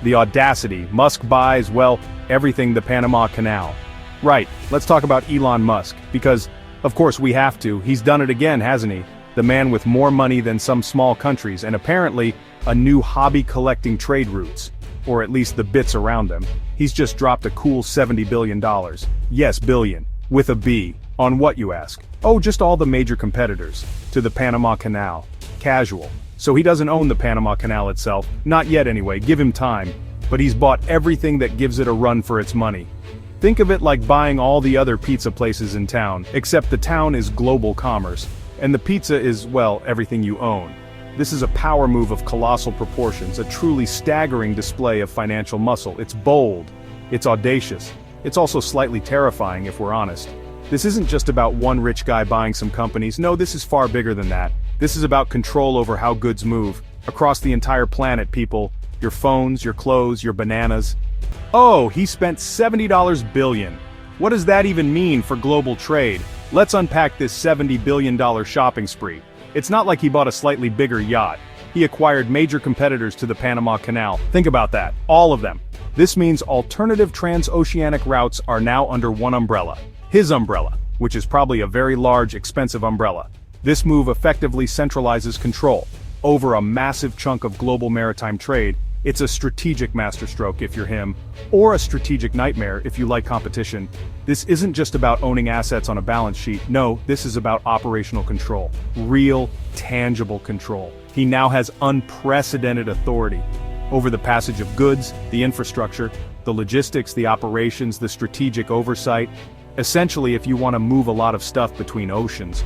The audacity. Musk buys, well, everything the Panama Canal. Right, let's talk about Elon Musk, because, of course we have to, he's done it again, hasn't he? The man with more money than some small countries, and apparently, a new hobby collecting trade routes. Or at least the bits around them. He's just dropped a cool $70 billion. Yes, billion. With a B. On what, you ask? Oh, just all the major competitors. To the Panama Canal. Casual. So he doesn't own the Panama Canal itself, not yet anyway, give him time. But he's bought everything that gives it a run for its money. Think of it like buying all the other pizza places in town, except the town is global commerce. And the pizza is, well, everything you own. This is a power move of colossal proportions, a truly staggering display of financial muscle. It's bold. It's audacious. It's also slightly terrifying if we're honest. This isn't just about one rich guy buying some companies. No, this is far bigger than that. This is about control over how goods move. Across the entire planet, people. Your phones, your clothes, your bananas. Oh, he spent $70 billion. What does that even mean for global trade? Let's unpack this $70 billion shopping spree. It's not like he bought a slightly bigger yacht. He acquired major competitors to the Panama Canal. Think about that. All of them. This means alternative transoceanic routes are now under one umbrella. His umbrella, which is probably a very large, expensive umbrella. This move effectively centralizes control over a massive chunk of global maritime trade. It's a strategic masterstroke if you're him, or a strategic nightmare if you like competition. This isn't just about owning assets on a balance sheet. No, this is about operational control. Real, tangible control. He now has unprecedented authority over the passage of goods, the infrastructure, the logistics, the operations, the strategic oversight. Essentially, if you want to move a lot of stuff between oceans,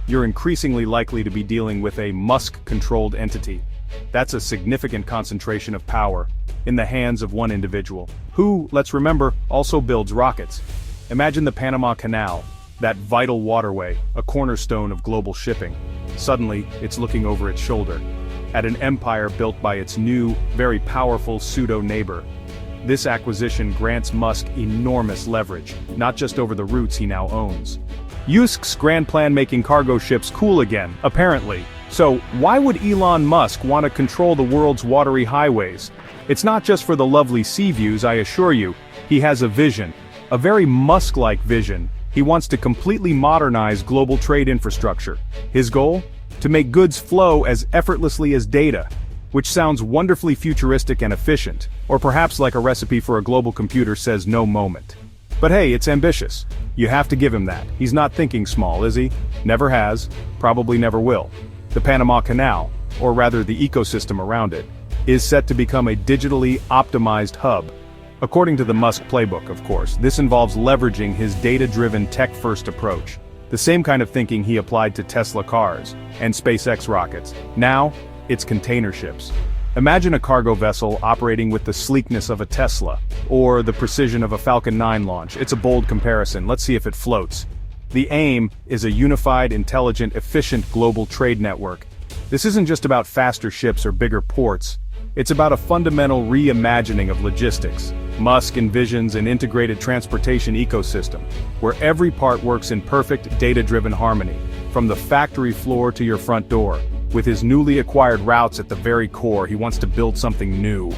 you're increasingly likely to be dealing with a Musk-controlled entity. That's a significant concentration of power in the hands of one individual, who, let's remember, also builds rockets. Imagine the Panama Canal, that vital waterway, a cornerstone of global shipping. Suddenly, it's looking over its shoulder at an empire built by its new, very powerful pseudo-neighbor. This acquisition grants Musk enormous leverage, not just over the routes he now owns. Musk's grand plan making cargo ships cool again, apparently. So, why would Elon Musk want to control the world's watery highways? It's not just for the lovely sea views, I assure you. He has a vision. A very Musk-like vision. He wants to completely modernize global trade infrastructure. His goal? To make goods flow as effortlessly as data. Which sounds wonderfully futuristic and efficient. Or perhaps like a recipe for a global computer says no moment. But hey, it's ambitious. You have to give him that. He's not thinking small, is he? Never has. Probably never will. The Panama Canal, or rather the ecosystem around it, is set to become a digitally optimized hub. According to the Musk playbook, of course, this involves leveraging his data-driven tech-first approach. The same kind of thinking he applied to Tesla cars and SpaceX rockets. Now, it's container ships. Imagine a cargo vessel operating with the sleekness of a Tesla, or the precision of a Falcon 9 launch. It's a bold comparison. Let's see if it floats. The aim is a unified, intelligent, efficient global trade network. This isn't just about faster ships or bigger ports. It's about a fundamental reimagining of logistics. Musk envisions an integrated transportation ecosystem, where every part works in perfect, data-driven harmony, from the factory floor to your front door. With his newly acquired routes at the very core, he wants to build something new.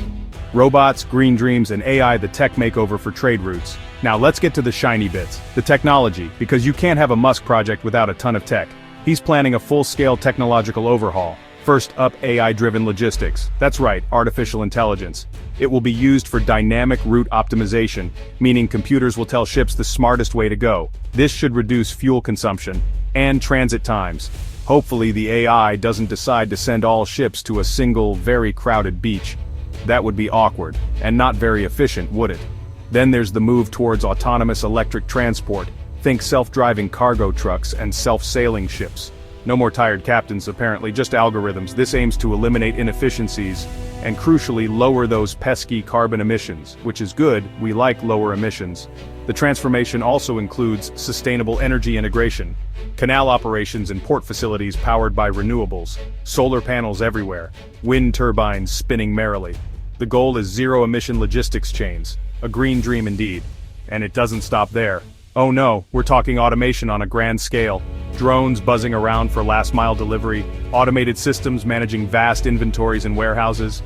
Robots, green dreams, and AI, the tech makeover for trade routes. Now let's get to the shiny bits, the technology, because you can't have a Musk project without a ton of tech. He's planning a full-scale technological overhaul. First up, AI-driven logistics. That's right, artificial intelligence. It will be used for dynamic route optimization, meaning computers will tell ships the smartest way to go. This should reduce fuel consumption and transit times. Hopefully the AI doesn't decide to send all ships to a single, very crowded beach. That would be awkward, and not very efficient, would it? Then there's the move towards autonomous electric transport. Think self-driving cargo trucks and self-sailing ships. No more tired captains apparently, just algorithms. This aims to eliminate inefficiencies and crucially lower those pesky carbon emissions, which is good, we like lower emissions. The transformation also includes sustainable energy integration, canal operations and port facilities powered by renewables, solar panels everywhere, wind turbines spinning merrily. The goal is zero-emission logistics chains, a green dream indeed. And it doesn't stop there. Oh no, we're talking automation on a grand scale. Drones buzzing around for last-mile delivery, automated systems managing vast inventories in warehouses.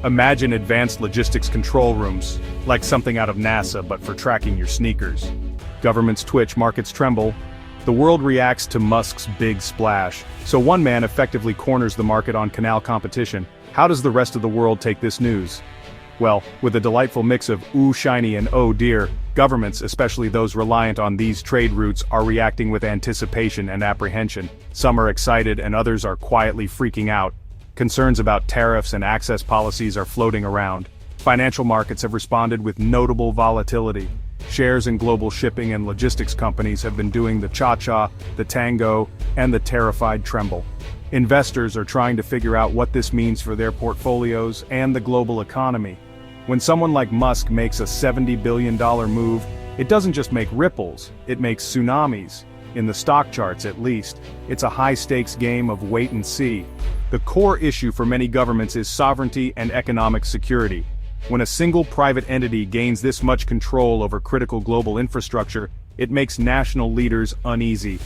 Imagine advanced logistics control rooms, like something out of NASA but for tracking your sneakers. Governments twitch, markets tremble. The world reacts to Musk's big splash. So one man effectively corners the market on canal competition. How does the rest of the world take this news? Well, with a delightful mix of ooh shiny and oh dear, governments, especially those reliant on these trade routes, are reacting with anticipation and apprehension. Some are excited and others are quietly freaking out. Concerns about tariffs and access policies are floating around. Financial markets have responded with notable volatility. Shares in global shipping and logistics companies have been doing the cha-cha, the tango, and the terrified tremble. Investors are trying to figure out what this means for their portfolios and the global economy. When someone like Musk makes a $70 billion move, it doesn't just make ripples, it makes tsunamis. In the stock charts at least, it's a high-stakes game of wait and see. The core issue for many governments is sovereignty and economic security. When a single private entity gains this much control over critical global infrastructure, it makes national leaders uneasy.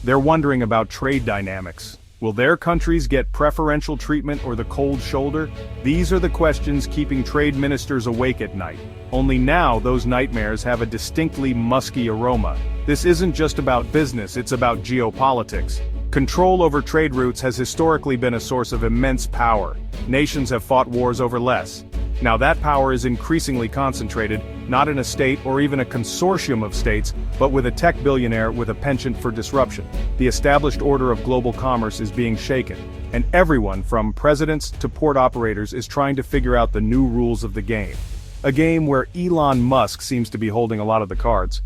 They're wondering about trade dynamics. Will their countries get preferential treatment or the cold shoulder? These are the questions keeping trade ministers awake at night. Only now those nightmares have a distinctly musky aroma. This isn't just about business, it's about geopolitics. Control over trade routes has historically been a source of immense power. Nations have fought wars over less. Now that power is increasingly concentrated, not in a state or even a consortium of states, but with a tech billionaire with a penchant for disruption. The established order of global commerce is being shaken, and everyone from presidents to port operators is trying to figure out the new rules of the game. A game where Elon Musk seems to be holding a lot of the cards.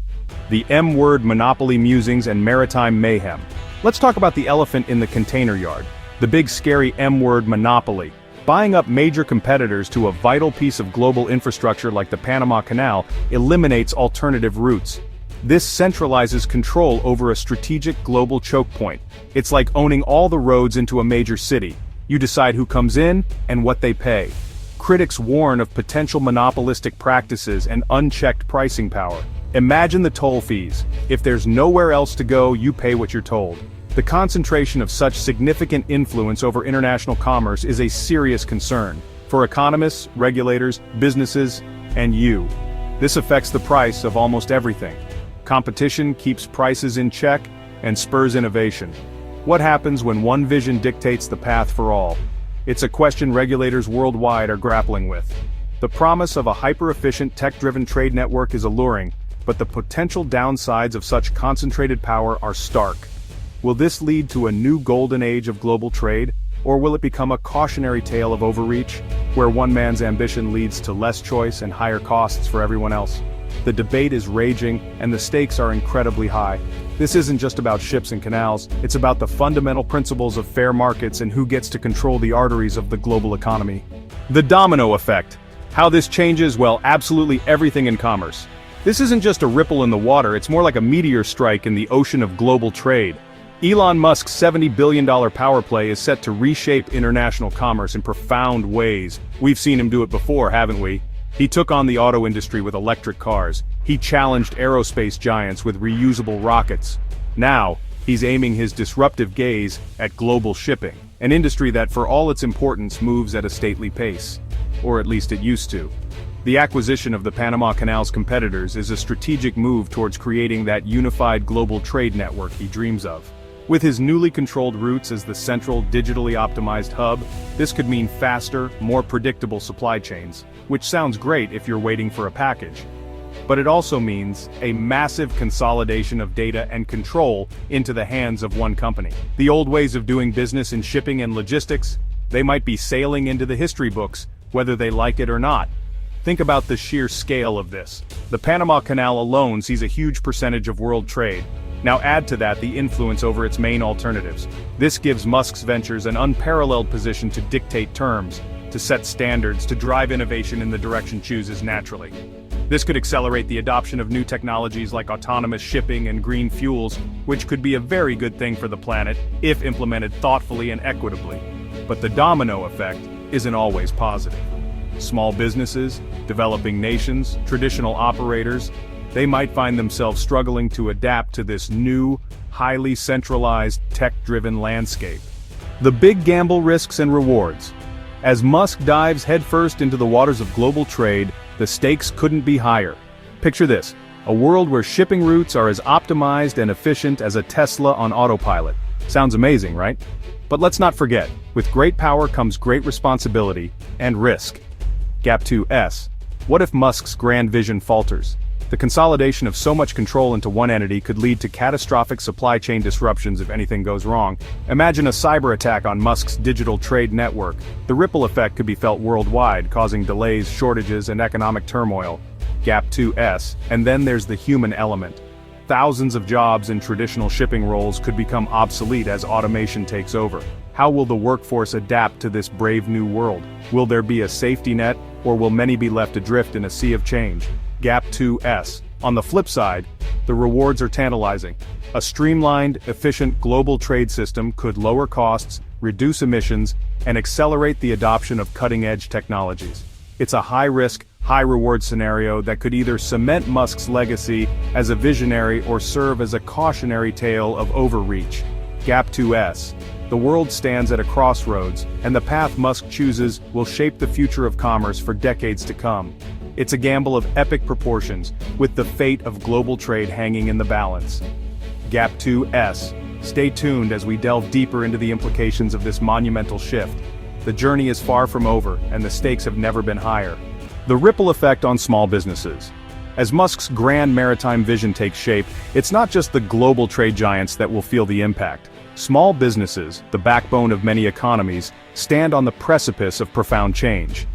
The Mword Monopoly musings and maritime mayhem. Let's talk about the elephant in the container yard. The big scary Mword Monopoly. Buying up major competitors to a vital piece of global infrastructure like the Panama Canal eliminates alternative routes. This centralizes control over a strategic global choke point. It's like owning all the roads into a major city. You decide who comes in and what they pay. Critics warn of potential monopolistic practices and unchecked pricing power. Imagine the toll fees. If there's nowhere else to go, you pay what you're told. The concentration of such significant influence over international commerce is a serious concern for economists, regulators, businesses, and you. This affects the price of almost everything. Competition keeps prices in check and spurs innovation. What happens when one vision dictates the path for all? It's a question regulators worldwide are grappling with. The promise of a hyper-efficient, tech-driven trade network is alluring, but the potential downsides of such concentrated power are stark. Will this lead to a new golden age of global trade, or will it become a cautionary tale of overreach, where one man's ambition leads to less choice and higher costs for everyone else? The debate is raging, and the stakes are incredibly high. This isn't just about ships and canals, it's about the fundamental principles of fair markets and who gets to control the arteries of the global economy. The domino effect. How this changes, well, absolutely everything in commerce. This isn't just a ripple in the water, it's more like a meteor strike in the ocean of global trade. Elon Musk's $70 billion power play is set to reshape international commerce in profound ways. We've seen him do it before, haven't we? He took on the auto industry with electric cars. He challenged aerospace giants with reusable rockets. Now, he's aiming his disruptive gaze at global shipping, an industry that, for all its importance, moves at a stately pace. Or at least it used to. The acquisition of the Panama Canal's competitors is a strategic move towards creating that unified global trade network he dreams of. With his newly controlled routes as the central, digitally optimized hub, this could mean faster, more predictable supply chains, which sounds great if you're waiting for a package. But it also means a massive consolidation of data and control into the hands of one company. The old ways of doing business in shipping and logistics, they might be sailing into the history books, whether they like it or not. Think about the sheer scale of this. The Panama Canal alone sees a huge percentage of world trade. Now add to that the influence over its main alternatives. This gives Musk's ventures an unparalleled position to dictate terms, to set standards, to drive innovation in the direction chooses naturally. This could accelerate the adoption of new technologies like autonomous shipping and green fuels, which could be a very good thing for the planet, if implemented thoughtfully and equitably. But the domino effect isn't always positive. Small businesses, developing nations, traditional operators, they might find themselves struggling to adapt to this new, highly centralized, tech-driven landscape. The big gamble, risks and rewards. As Musk dives headfirst into the waters of global trade, the stakes couldn't be higher. Picture this, a world where shipping routes are as optimized and efficient as a Tesla on autopilot. Sounds amazing, right? But let's not forget, with great power comes great responsibility and risk. Gap 2S. What if Musk's grand vision falters? The consolidation of so much control into one entity could lead to catastrophic supply chain disruptions if anything goes wrong. Imagine a cyber attack on Musk's digital trade network. The ripple effect could be felt worldwide, causing delays, shortages, and economic turmoil. Gap 2S. And then there's the human element. Thousands of jobs in traditional shipping roles could become obsolete as automation takes over. How will the workforce adapt to this brave new world? Will there be a safety net, or will many be left adrift in a sea of change? Gap 2S. On the flip side, the rewards are tantalizing. A streamlined, efficient global trade system could lower costs, reduce emissions, and accelerate the adoption of cutting-edge technologies. It's a high-risk, high-reward scenario that could either cement Musk's legacy as a visionary or serve as a cautionary tale of overreach. Gap 2S. The world stands at a crossroads, and the path Musk chooses will shape the future of commerce for decades to come. It's a gamble of epic proportions, with the fate of global trade hanging in the balance. Gap 2S. Stay tuned as we delve deeper into the implications of this monumental shift. The journey is far from over, and the stakes have never been higher. The ripple effect on small businesses. As Musk's grand maritime vision takes shape, it's not just the global trade giants that will feel the impact. Small businesses, the backbone of many economies, stand on the precipice of profound change.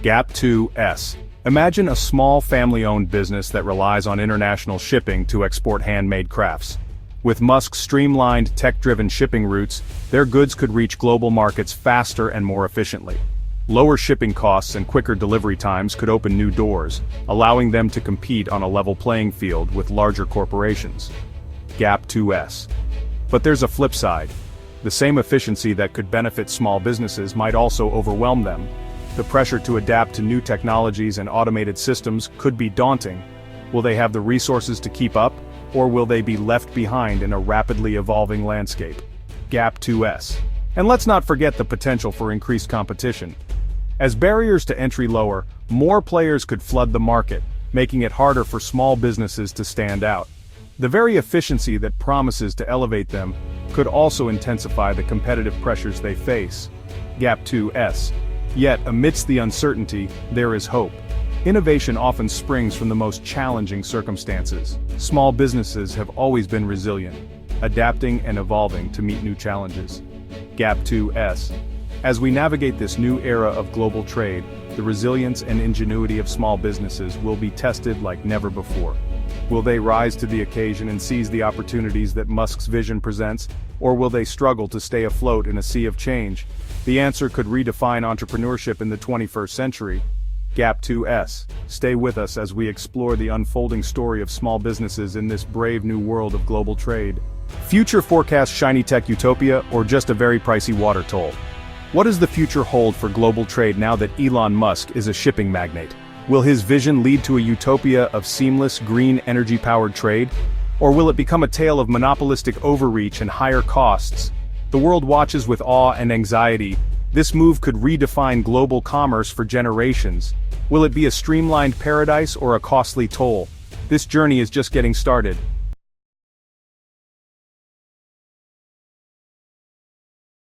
Gap 2S. Imagine a small family-owned business that relies on international shipping to export handmade crafts. With Musk's streamlined, tech-driven shipping routes, their goods could reach global markets faster and more efficiently. Lower shipping costs and quicker delivery times could open new doors, allowing them to compete on a level playing field with larger corporations. Gap 2S. But there's a flip side. The same efficiency that could benefit small businesses might also overwhelm them. The pressure to adapt to new technologies and automated systems could be daunting. Will they have the resources to keep up, or will they be left behind in a rapidly evolving landscape? Gap 2S. And let's not forget the potential for increased competition. As barriers to entry lower, more players could flood the market, making it harder for small businesses to stand out. The very efficiency that promises to elevate them could also intensify the competitive pressures they face. Gap 2S. Yet, amidst the uncertainty, there is hope. Innovation often springs from the most challenging circumstances. Small businesses have always been resilient, adapting and evolving to meet new challenges. Gap 2S. As we navigate this new era of global trade, the resilience and ingenuity of small businesses will be tested like never before. Will they rise to the occasion and seize the opportunities that Musk's vision presents, or will they struggle to stay afloat in a sea of change? The answer could redefine entrepreneurship in the 21st century. Gap 2S. Stay with us as we explore the unfolding story of small businesses in this brave new world of global trade. Future forecast shiny tech utopia, or just a very pricey water toll? What does the future hold for global trade now that Elon Musk is a shipping magnate? Will his vision lead to a utopia of seamless, green, energy-powered trade? Or will it become a tale of monopolistic overreach and higher costs? The world watches with awe and anxiety. This move could redefine global commerce for generations. Will it be a streamlined paradise or a costly toll? This journey is just getting started,